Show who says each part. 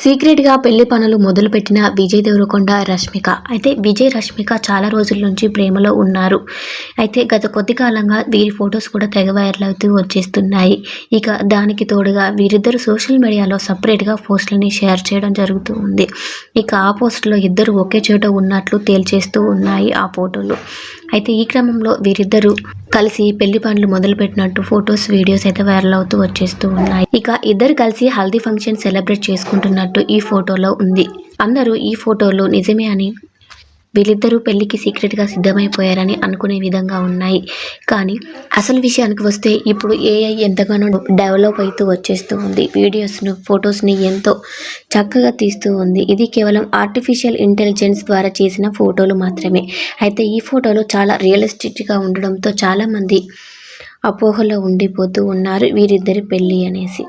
Speaker 1: సీక్రెట్గా పెళ్లి పనులు మొదలుపెట్టిన విజయ్ దేవరకొండ రష్మిక. అయితే విజయ్ రష్మిక చాలా రోజుల నుంచి ప్రేమలో ఉన్నారు. అయితే గత కొద్ది కాలంగా వీరి ఫొటోస్ కూడా తెగ వైరల్ అవుతూ వచ్చేస్తున్నాయి. ఇక దానికి తోడుగా వీరిద్దరు సోషల్ మీడియాలో సపరేట్గా పోస్టులని షేర్ చేయడం జరుగుతూ ఉంది. ఇక ఆ పోస్టులో ఇద్దరు ఒకే చోట ఉన్నట్లు తేల్చేస్తూ ఉన్నాయి ఆ ఫోటోలు. అయితే ఈ క్రమంలో వీరిద్దరూ కలిసి పెళ్లి పనులు మొదలుపెట్టినట్టు ఫొటోస్, వీడియోస్ అయితే వైరల్ అవుతూ వచ్చేస్తూ ఉన్నాయి. ఇక ఇద్దరు కలిసి హల్దీ ఫంక్షన్ సెలబ్రేట్ చేసుకుంటున్నట్టు ఈ ఫోటోలో ఉంది. అందరూ ఈ ఫోటోలు నిజమే అని, వీళ్ళిద్దరూ పెళ్లికి సీక్రెట్గా సిద్ధమైపోయారని అనుకునే విధంగా ఉన్నాయి. కానీ అసలు విషయానికి వస్తే ఇప్పుడు ఏఐ ఎంతగానో డెవలప్ అవుతూ వచ్చేస్తూ ఉంది. వీడియోస్ను, ఫొటోస్ని ఎంతో చక్కగా తీస్తూ ఉంది. ఇది కేవలం ఆర్టిఫిషియల్ ఇంటెలిజెన్స్ ద్వారా చేసిన ఫోటోలు మాత్రమే. అయితే ఈ ఫోటోలు చాలా రియలిస్టిక్గా ఉండడంతో చాలామంది అపోహలో ఉండిపోతూ ఉన్నారు వీరిద్దరి పెళ్ళి అనేసి.